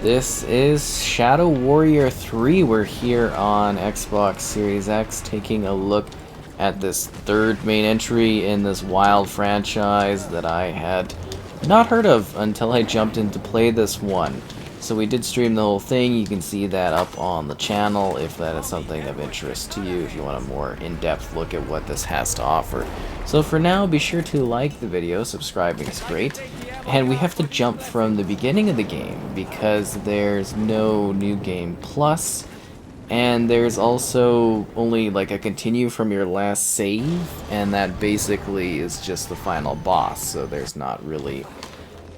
This is Shadow Warrior 3. We're here on Xbox Series X taking a look at this third main entry in this wild franchise that I had not heard of until I jumped in to play this one. So we did stream the whole thing. You can see that up on the channel if that is something of interest to you, if you want a more in-depth look at what this has to offer. So for now, be sure to like the video, subscribing is great. And we have to jump from the beginning of the game because there's no New Game Plus, and there's also only like a continue from your last save, and that basically is just the final boss, so there's not really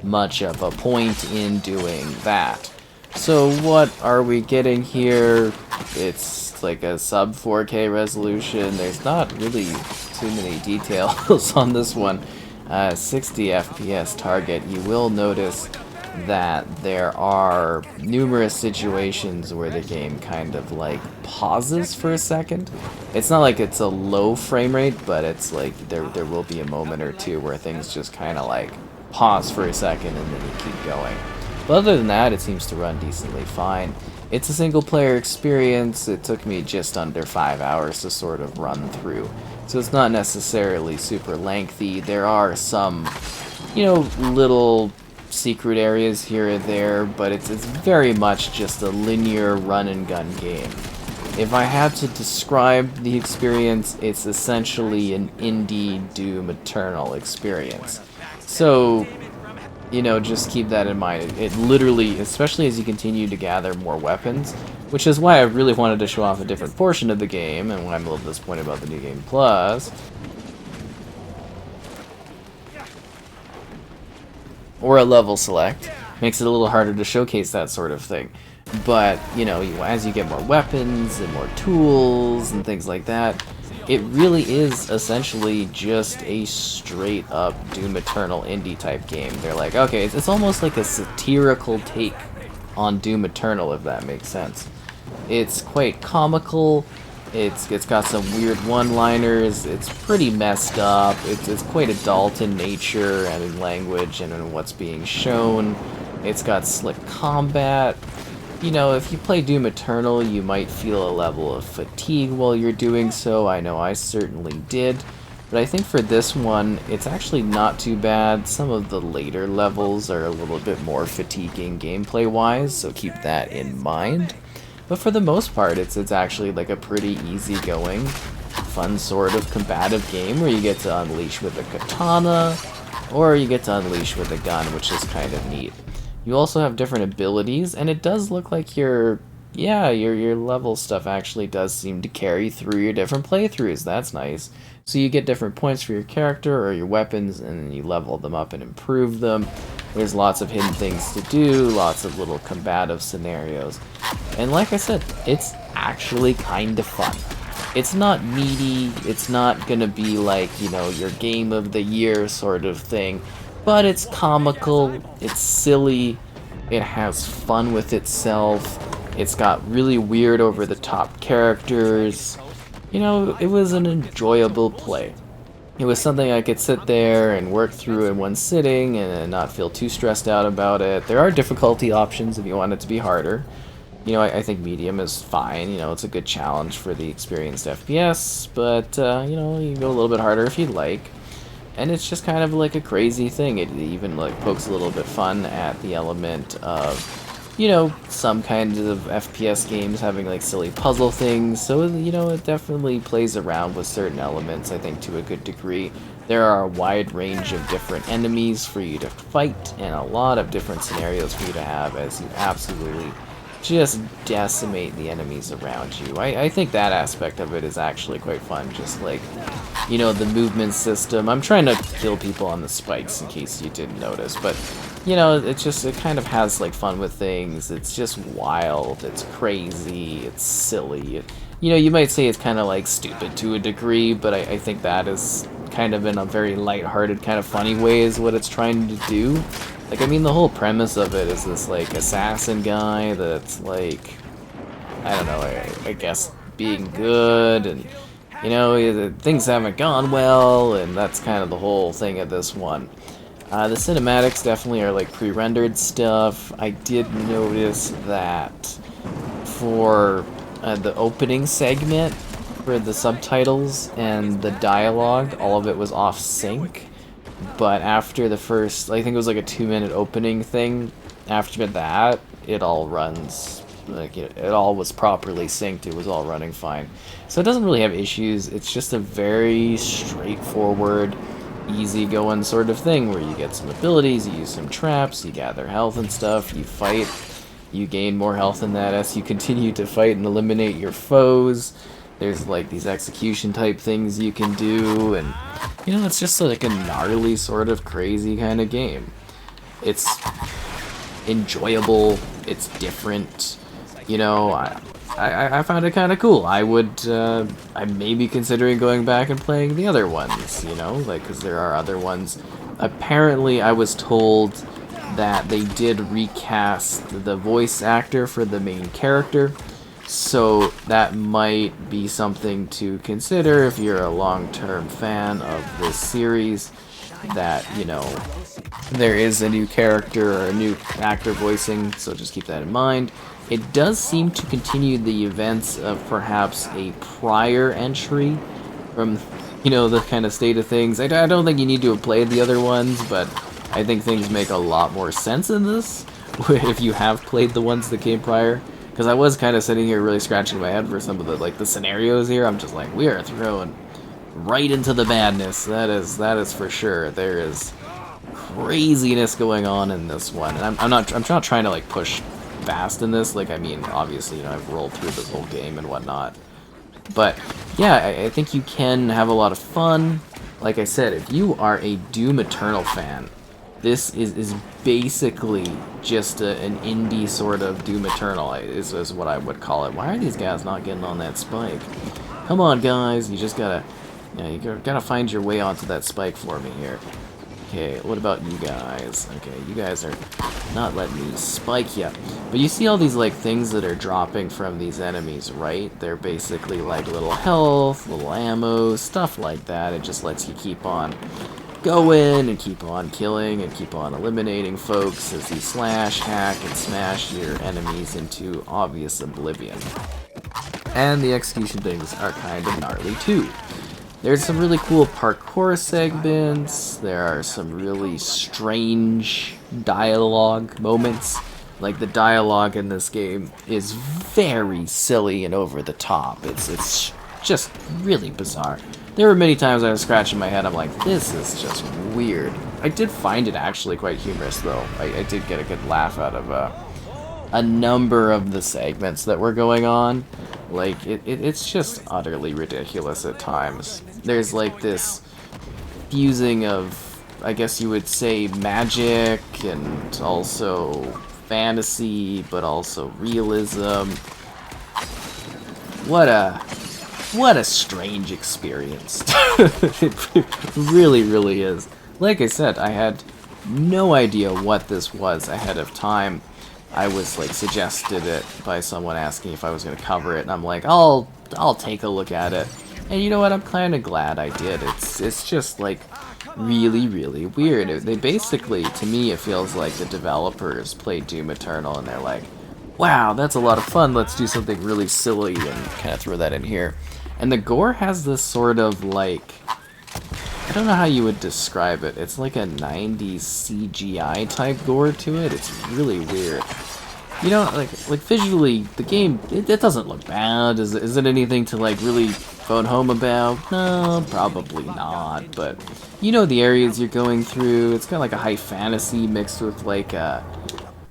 much of a point in doing that. So what are we getting here? It's like a sub 4K resolution. There's not really too many details on this one. 60 FPS target. You will notice that there are numerous situations where the game kind of like pauses for a second. It's not like it's a low frame rate, but it's like there will be a moment or two where things just kind of like pause for a second and then you keep going. But other than that, it seems to run decently fine. It's a single player experience. It took me just under 5 hours to sort of run through. So it's not necessarily super lengthy. There are some, little secret areas here and there, but it's very much just a linear run and gun game. If I had to describe the experience, it's essentially an indie Doom Eternal experience. So, just keep that in mind. It literally, especially as you continue to gather more weapons, which is why I really wanted to show off a different portion of the game, and why I'm a little disappointed about the New Game Plus. Or a level select. Makes it a little harder to showcase that sort of thing. But, as you get more weapons and more tools and things like that, it really is essentially just a straight up Doom Eternal indie type game. They're like, okay, it's almost like a satirical take on Doom Eternal, if that makes sense. It's quite comical, it's got some weird one-liners, it's pretty messed up, it's quite adult in nature and in language and in what's being shown. It's got slick combat. If you play Doom Eternal, you might feel a level of fatigue while you're doing so. I know I certainly did. But I think for this one, it's actually not too bad. Some of the later levels are a little bit more fatiguing gameplay-wise, so keep that in mind. But for the most part, it's actually like a pretty easygoing, fun sort of combative game where you get to unleash with a katana, or you get to unleash with a gun, which is kind of neat. You also have different abilities, and it does look like your level stuff actually does seem to carry through your different playthroughs. That's nice. So you get different points for your character or your weapons, and then you level them up and improve them. There's lots of hidden things to do, lots of little combative scenarios. And like I said, it's actually kind of fun. It's not meaty, it's not gonna be like, your game of the year sort of thing. But it's comical, it's silly, it has fun with itself, it's got really weird over-the-top characters. It was an enjoyable play. It was something I could sit there and work through in one sitting and not feel too stressed out about it. There are difficulty options if you want it to be harder. I think medium is fine, it's a good challenge for the experienced FPS, but, you can go a little bit harder if you'd like. And it's just kind of like a crazy thing. It even like pokes a little bit fun at the element of, some kinds of FPS games having like silly puzzle things. So, it definitely plays around with certain elements, I think, to a good degree. There are a wide range of different enemies for you to fight, and a lot of different scenarios for you to have as you absolutely just decimate the enemies around you. I think that aspect of it is actually quite fun, just like, the movement system. I'm trying to kill people on the spikes in case you didn't notice, but, it kind of has like fun with things. It's just wild, it's crazy, it's silly. You might say it's kind of like stupid to a degree, but I think that is kind of in a very lighthearted, kind of funny way is what it's trying to do. Like, the whole premise of it is this, like, assassin guy that's, like, I don't know, I guess being good, and, things haven't gone well, and that's kind of the whole thing of this one. The cinematics definitely are like pre-rendered stuff. I did notice that for the opening segment, for the subtitles and the dialogue, all of it was off sync. But after the first, I think it was like a 2-minute opening thing, after that, it all runs, like it all was properly synced, it was all running fine. So it doesn't really have issues, it's just a very straightforward, easy-going sort of thing where you get some abilities, you use some traps, you gather health and stuff, you fight, you gain more health in that as you continue to fight and eliminate your foes. There's like these execution type things you can do, and you know, it's just like a gnarly sort of crazy kind of game. It's enjoyable, it's different, you know, I found it kind of cool. I may be considering going back and playing the other ones, you know, like, because there are other ones. Apparently, I was told that they did recast the voice actor for the main character, so that might be something to consider if you're a long-term fan of this series, that, you know, there is a new character or a new actor voicing, so just keep that in mind. It does seem to continue the events of perhaps a prior entry from, you know, the kind of state of things. I don't think you need to have played the other ones, but I think things make a lot more sense in this if you have played the ones that came prior. Because I was kind of sitting here really scratching my head for some of the, like, the scenarios here. I'm just like, we are thrown right into the madness. That is for sure. There is craziness going on in this one, and I'm not trying to like push fast in this. Like, I mean, obviously, you know, I've rolled through this whole game and whatnot, but yeah, I think you can have a lot of fun. Like I said, if you are a Doom Eternal fan, this is basically just an indie sort of Doom Eternal, is what I would call it. Why are these guys not getting on that spike? Come on, guys, you just gotta, you know, you gotta find your way onto that spike for me here. Okay, what about you guys? Okay, you guys are not letting me spike yet. But you see all these like things that are dropping from these enemies, right? They're basically like little health, little ammo, stuff like that. It just lets you keep on going and keep on killing and keep on eliminating folks as you slash, hack, and smash your enemies into obvious oblivion. And the execution things are kind of gnarly too. There's some really cool parkour segments, there are some really strange dialogue moments. Like, the dialogue in this game is very silly and over the top. It's just really bizarre. There were many times I was scratching my head, I'm like, this is just weird. I did find it actually quite humorous, though. I did get a good laugh out of a number of the segments that were going on. Like, it's just utterly ridiculous at times. There's like this fusing of, I guess you would say, magic and also fantasy, but also realism. What a strange experience. It really, really is. Like I said, I had no idea what this was ahead of time. I was like suggested it by someone asking if I was going to cover it, and I'm like, I'll take a look at it. And you know what? I'm kind of glad I did. It's just like really, really weird. They basically, to me, it feels like the developers played Doom Eternal and they're like, wow, that's a lot of fun. Let's do something really silly and kind of throw that in here. And the gore has this sort of like, I don't know how you would describe it. It's like a 90s CGI type gore to it. It's really weird. You know, like visually, the game, it doesn't look bad. Is it anything to like really phone home about? No, probably not. But you know the areas you're going through. It's kind of like a high fantasy mixed with like a,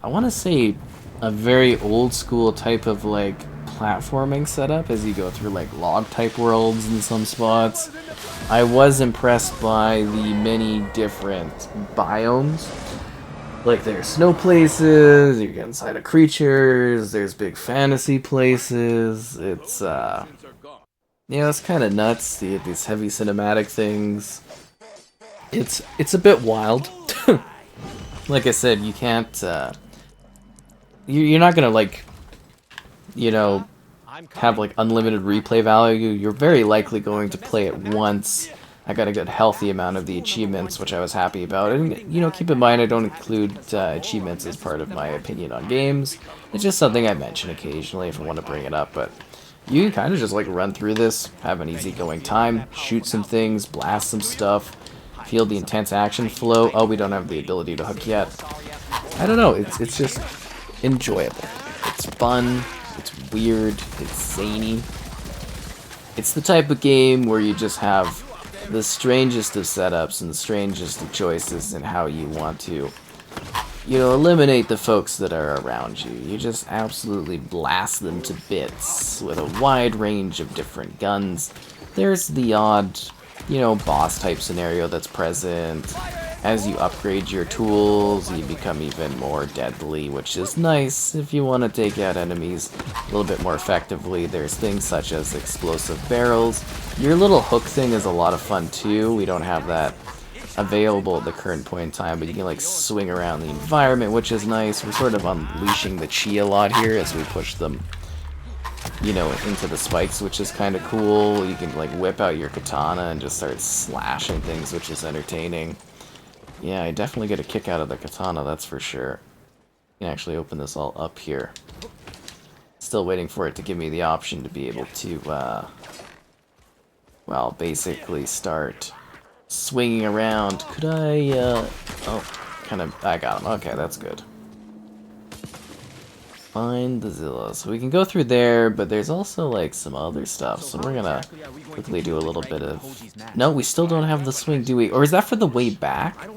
I want to say, a very old school type of like platforming setup as you go through like log type worlds in some spots. I was impressed by the many different biomes. Like, there's snow places, you get inside of creatures, there's big fantasy places. It's yeah, it's kind of nuts. These heavy cinematic things. It's a bit wild. Like I said, you can't you're not gonna like, you know, have like unlimited replay value. You're very likely going to play it once, I got a good healthy amount of the achievements, which I was happy about. And, you know, keep in mind I don't include achievements as part of my opinion on games. It's just something I mention occasionally if I want to bring it up, but you can kind of just like run through this, have an easygoing time, shoot some things, blast some stuff, feel the intense action flow. Oh, we don't have the ability to hook yet. I don't know, it's just enjoyable. It's fun, it's weird, it's zany. It's the type of game where you just have the strangest of setups and the strangest of choices in how you want to, you know, eliminate the folks that are around you. You just absolutely blast them to bits with a wide range of different guns. There's the odd, you know, boss type scenario that's present. As you upgrade your tools, you become even more deadly, which is nice if you want to take out enemies a little bit more effectively. There's things such as explosive barrels. Your little hook thing is a lot of fun too. We don't have that available at the current point in time, but you can like swing around the environment, which is nice. We're sort of unleashing the chi a lot here as we push them, you know, into the spikes, which is kind of cool. You can like whip out your katana and just start slashing things, which is entertaining. Yeah, I definitely get a kick out of the katana, that's for sure. You can actually open this all up here. Still waiting for it to give me the option to be able to, well, basically start swinging around. Could I, oh, kind of, I got him. Okay, that's good. Find the Zilla. So we can go through there, but there's also like some other stuff. So we're gonna quickly do a little bit of... No, we still don't have the swing, do we? Or is that for the way back?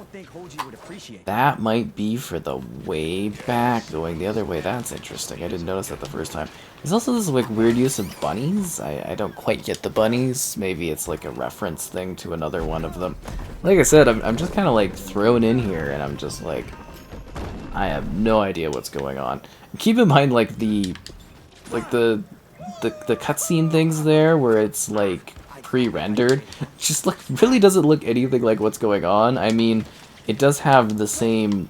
That might be for the way back, going the other way. That's interesting. I didn't notice that the first time. There's also this like weird use of bunnies. I don't quite get the bunnies. Maybe it's like a reference thing to another one of them. Like I said, I'm just kind of like thrown in here, and I'm just like... I have no idea what's going on. Keep in mind, like the cutscene things there, where it's like pre-rendered, just like really doesn't look anything like what's going on. I mean, it does have the same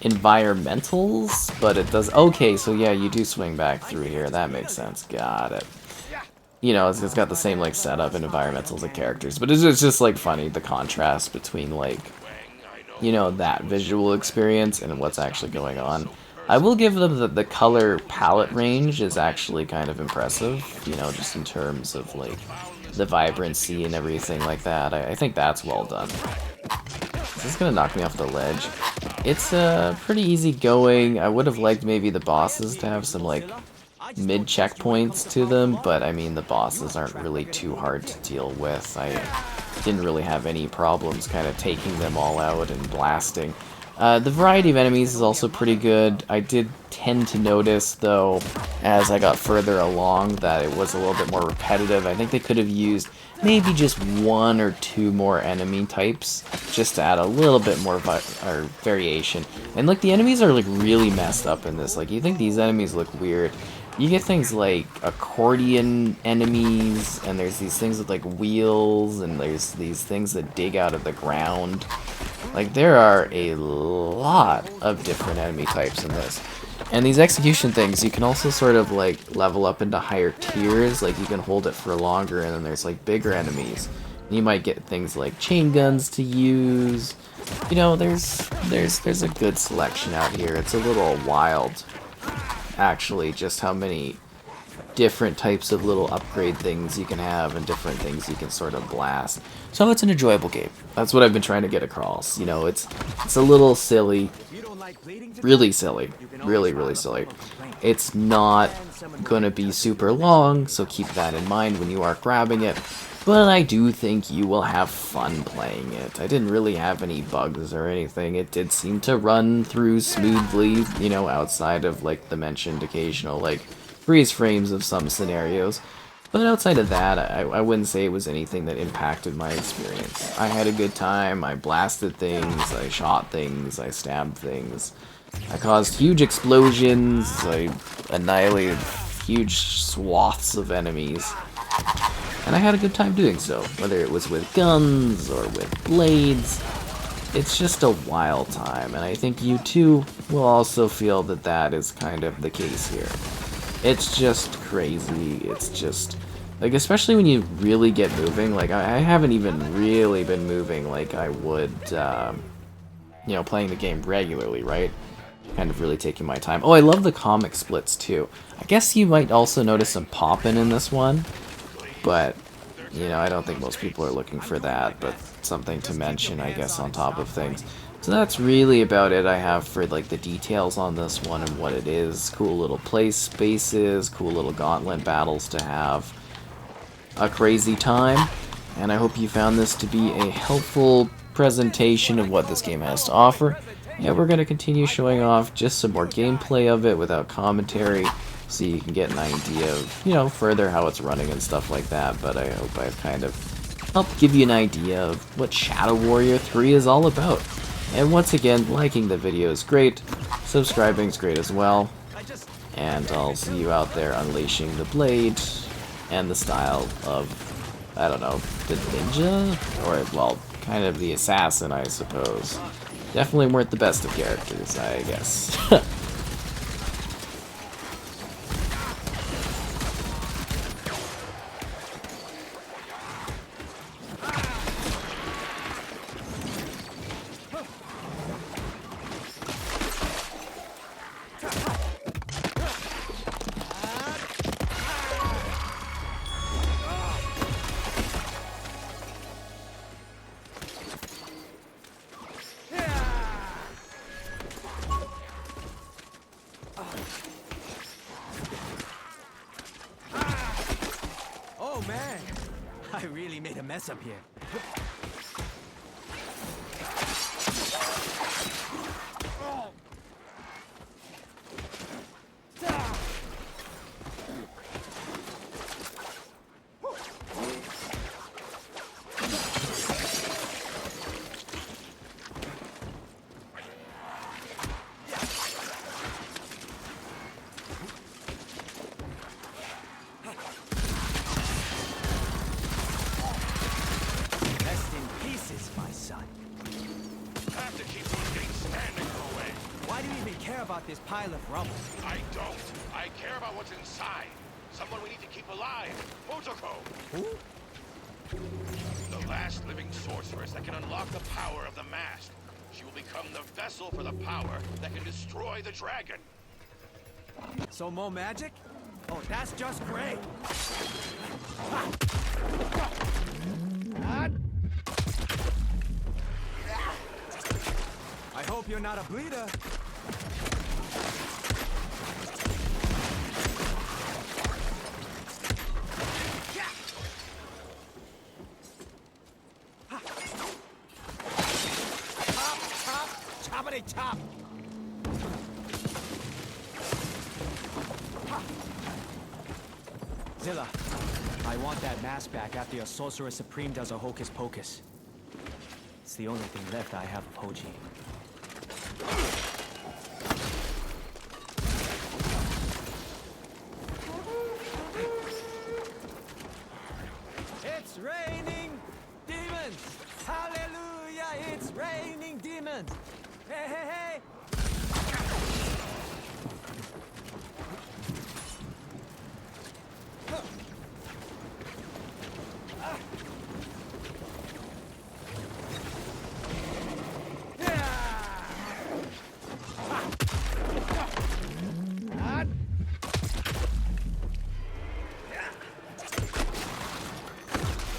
environmentals, but it does. Okay, so yeah, you do swing back through here. That makes sense. Got it. You know, it's got the same like setup and environmentals and characters, but it's just like funny the contrast between like, you know, that visual experience and what's actually going on. I will give them the color palette range is actually kind of impressive, you know, just in terms of like the vibrancy and everything like that. I think that's well done. This is gonna knock me off the ledge. It's pretty easy going. I would have liked maybe the bosses to have some like mid checkpoints to them, but I mean the bosses aren't really too hard to deal with. I didn't really have any problems kind of taking them all out and blasting. The variety of enemies is also pretty good. I did tend to notice, though, as I got further along, that it was a little bit more repetitive. I think they could have used maybe just one or two more enemy types, just to add a little bit more variation. And like the enemies are like really messed up in this. Like you think these enemies look weird. You get things like accordion enemies, and there's these things with like wheels, and there's these things that dig out of the ground. Like there are a lot of different enemy types in this. And these execution things, you can also sort of like level up into higher tiers, like you can hold it for longer, and then there's like bigger enemies. You might get things like chain guns to use. You know, there's a good selection out here. It's a little wild, actually, just how many different types of little upgrade things you can have and different things you can sort of blast. So it's an enjoyable game. That's what I've been trying to get across. You know, it's a little silly, really silly, really silly. It's not gonna be super long, so keep that in mind when you are grabbing it. But I do think you will have fun playing it. I didn't really have any bugs or anything. It did seem to run through smoothly, you know, outside of like the mentioned occasional like freeze frames of some scenarios. But outside of that, I wouldn't say it was anything that impacted my experience. I had a good time, I blasted things, I shot things, I stabbed things. I caused huge explosions, I annihilated huge swaths of enemies. And I had a good time doing so, whether it was with guns or with blades. It's just a wild time, and I think you too will also feel that that is kind of the case here. It's just crazy, it's just Like, especially when you really get moving. Like, I haven't even really been moving like I would, you know, playing the game regularly, right? Kind of really taking my time. Oh, I love the comic splits, too. I guess you might also notice some popping in this one, but, you know, I don't think most people are looking for that, but something to mention, I guess, on top of things. So that's really about it I have for, like, the details on this one and what it is. Cool little play spaces, cool little gauntlet battles to have. A crazy time, and I hope you found this to be a helpful presentation of what this game has to offer. Yeah, we're going to continue showing off just some more gameplay of it without commentary, so you can get an idea of, you know, further how it's running and stuff like that, but I hope I've kind of helped give you an idea of what Shadow Warrior 3 is all about. And once again, liking the video is great, subscribing is great as well, and I'll see you out there unleashing the blade and the style of, I don't know, the ninja? Or, well, kind of the assassin, I suppose. Definitely weren't the best of characters, I guess. Oh man, I really made a mess up here. About this pile of rubble. I don't. I care about what's inside. Someone we need to keep alive. Otoko. Who? The last living sorceress that can unlock the power of the mask. She will become the vessel for the power that can destroy the dragon. So more magic? Oh, that's just great. I hope you're not a bleeder. Top! Zilla, I want that mask back after your Sorcerer Supreme does a hocus pocus. It's the only thing left I have of Hoji. It's raining demons! Hallelujah! It's raining demons! Hey, hey, hey!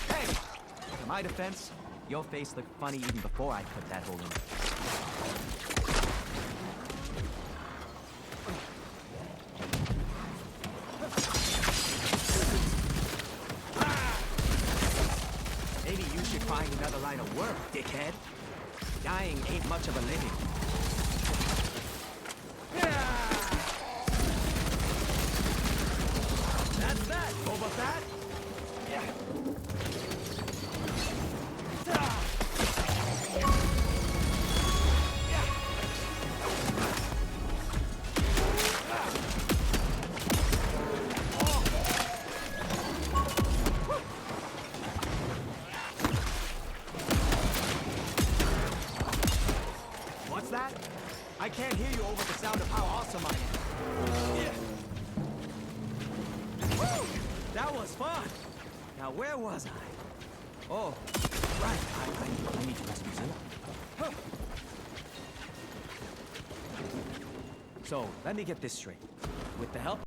Hey! In my defense, your face looked funny even before I put that hole in. Find another line of work, dickhead. Dying ain't much of a living. That's that, Boba Fett. That was fun! Now where was I? Oh, right. I need to rescue Zilla. Huh. So, let me get this straight. With the help